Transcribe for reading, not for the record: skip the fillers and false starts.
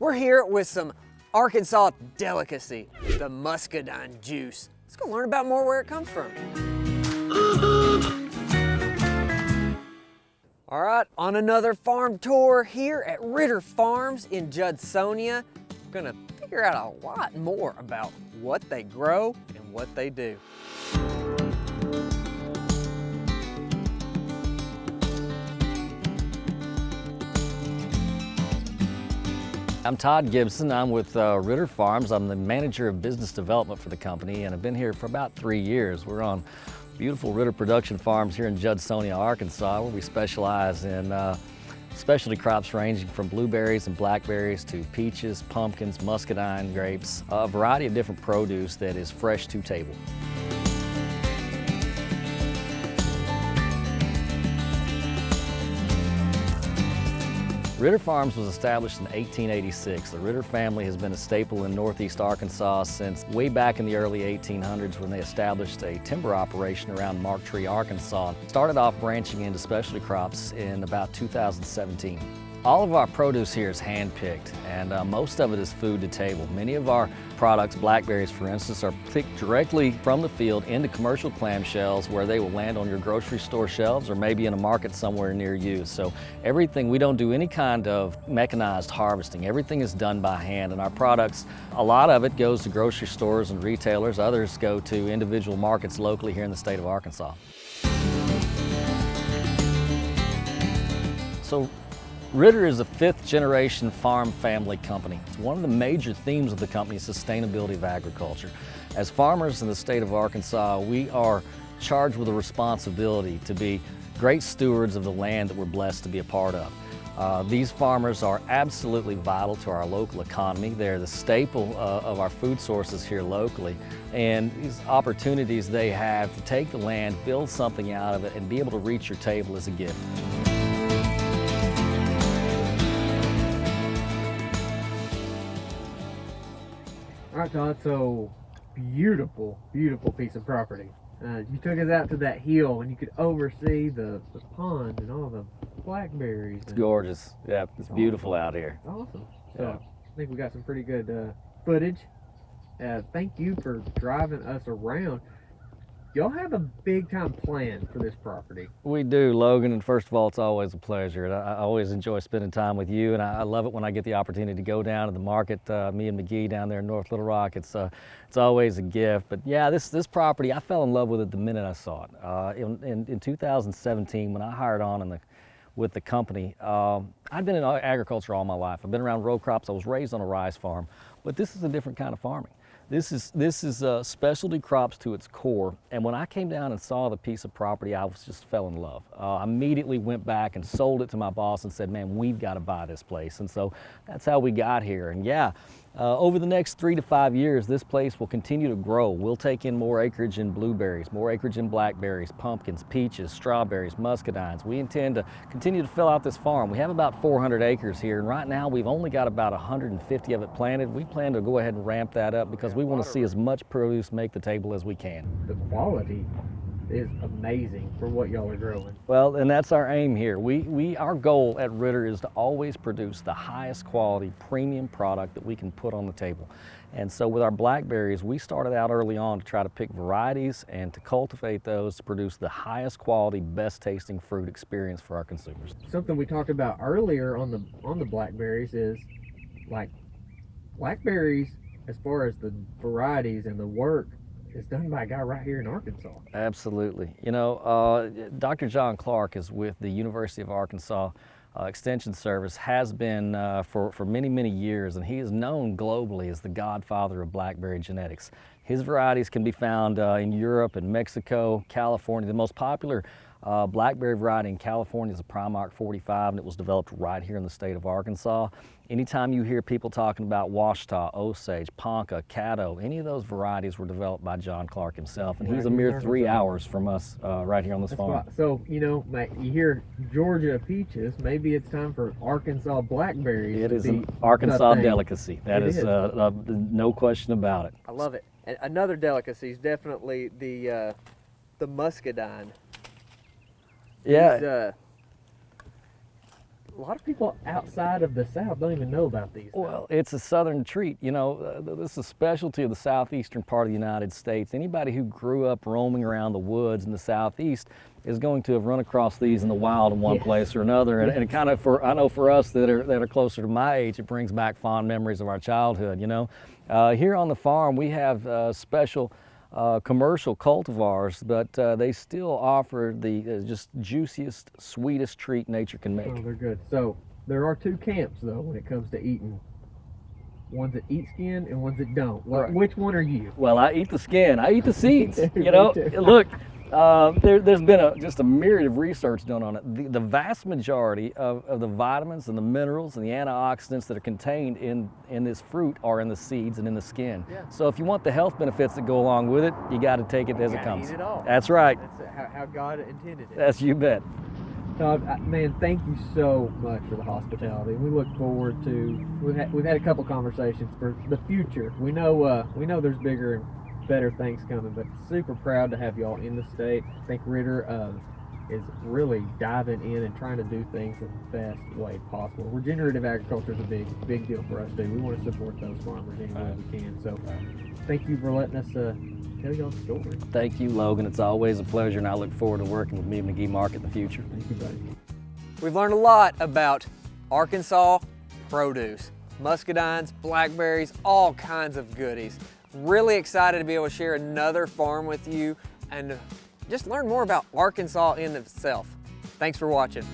We're here with some Arkansas delicacy, the muscadine juice. Let's go learn about more where it comes from. All right, on another farm tour here at Ritter Farms in Judsonia. We're gonna figure out a lot more about what they grow and what they do. I'm Todd Gibson. I'm with Ritter Farms. I'm the manager of business development for the company, and I've been here for about 3 years. We're on beautiful Ritter production farms here in Judsonia, Arkansas, where we specialize in specialty crops ranging from blueberries and blackberries to peaches, pumpkins, muscadine, grapes, a variety of different produce that is fresh to table. Ritter Farms was established in 1886. The Ritter family has been a staple in northeast Arkansas since way back in the early 1800s when they established a timber operation around Mark Tree, Arkansas. Started off branching into specialty crops in about 2017. All of our produce here is hand-picked, and most of it is food to table. Many of our products, blackberries for instance, are picked directly from the field into commercial clamshells where they will land on your grocery store shelves or maybe in a market somewhere near you. So everything, we don't do any kind of mechanized harvesting. Everything is done by hand, and our products, a lot of it goes to grocery stores and retailers. Others go to individual markets locally here in the state of Arkansas. So Ritter is a fifth-generation farm family company. One of the major themes of the company is sustainability of agriculture. As farmers in the state of Arkansas, we are charged with a responsibility to be great stewards of the land that we're blessed to be a part of. These farmers are absolutely vital to our local economy. They're the staple of our food sources here locally, and these opportunities they have to take the land, build something out of it, and be able to reach your table is a gift. All right, Todd, so beautiful, beautiful piece of property. You took us out to that hill and you could oversee the pond and all the blackberries. It's gorgeous. Yeah, it's beautiful out here. Awesome. So Yeah. I think we got some pretty good footage. Thank you for driving us around. Y'all have a big time plan for this property. We do, Logan, and first of all, it's always a pleasure. And I always enjoy spending time with you, and I love it when I get the opportunity to go down to the market, me and McGee down there in North Little Rock. It's always a gift. But yeah, this property, I fell in love with it the minute I saw it. In 2017, when I hired on with the company, I'd been in agriculture all my life. I've been around row crops. I was raised on a rice farm, but this is a different kind of farming. This is specialty crops to its core, and when I came down and saw the piece of property, I just fell in love. I immediately went back and sold it to my boss and said, man, we've got to buy this place. And so that's how we got here. And yeah, over the next 3 to 5 years, this place will continue to grow. We'll take in more acreage in blueberries, more acreage in blackberries, pumpkins, peaches, strawberries, muscadines. We intend to continue to fill out this farm. We have about 400 acres here, and right now we've only got about 150 of it planted. We plan to go ahead and ramp that up because we want to see as much produce make the table as we can. The quality is amazing for what y'all are growing. Well, and that's our aim here. Our goal at Ritter is to always produce the highest quality premium product that we can put on the table. And so with our blackberries, we started out early on to try to pick varieties and to cultivate those to produce the highest quality, best tasting fruit experience for our consumers. Something we talked about earlier on the blackberries is like blackberries, as far as the varieties and the work, is done by a guy right here in Arkansas. Absolutely. You know, Dr. John Clark is with the University of Arkansas Extension Service, has been for many, many years, and he is known globally as the godfather of blackberry genetics. His varieties can be found in Europe and Mexico, California. The most popular blackberry variety in California is a Primark 45, and it was developed right here in the state of Arkansas. Anytime you hear people talking about Washita, Osage, Ponca, Caddo, any of those varieties were developed by John Clark himself, and he's a mere 3 hours from us right here on this farm. So, you know, you hear Georgia peaches, maybe it's time for Arkansas blackberries. It is an Arkansas delicacy. That is no question about it. I love it. And another delicacy is definitely the muscadine. Yeah. a lot of people outside of the South don't even know about these. Well, it's a southern treat. You know, this is a specialty of the southeastern part of the United States. Anybody who grew up roaming around the woods in the southeast is going to have run across these in the wild in one place or another. And it kind of, I know for us that are closer to my age, it brings back fond memories of our childhood, you know. Here on the farm, we have special commercial cultivars, but they still offer the just juiciest, sweetest treat nature can make. Oh, they're good. So there are two camps though when it comes to eating. Ones that eat skin and ones that don't. Right. Which one are you? Well, I eat the skin. I eat the seeds. Me too, You know, me too. look, there's been just a myriad of research done on it. The vast majority of the vitamins and the minerals and the antioxidants that are contained in this fruit are in the seeds and in the skin. Yeah. So if you want the health benefits that go along with it, you got to take it as it comes. Eat it all. That's right. That's how God intended it. That's you bet. Todd, man, thank you so much for the hospitality. We look forward to. We've had a couple conversations for the future. We know there's bigger and better things coming, but super proud to have y'all in the state. I think Ritter is really diving in and trying to do things in the best way possible. Regenerative agriculture is a big deal for us too. We want to support those farmers any way we can. So, thank you for letting us tell y'all the story. Thank you, Logan. It's always a pleasure, and I look forward to working with me and McGee Market in the future. Thank you, buddy. We've learned a lot about Arkansas produce, muscadines, blackberries, all kinds of goodies. Really excited to be able to share another farm with you and just learn more about Arkansas in itself. Thanks for watching.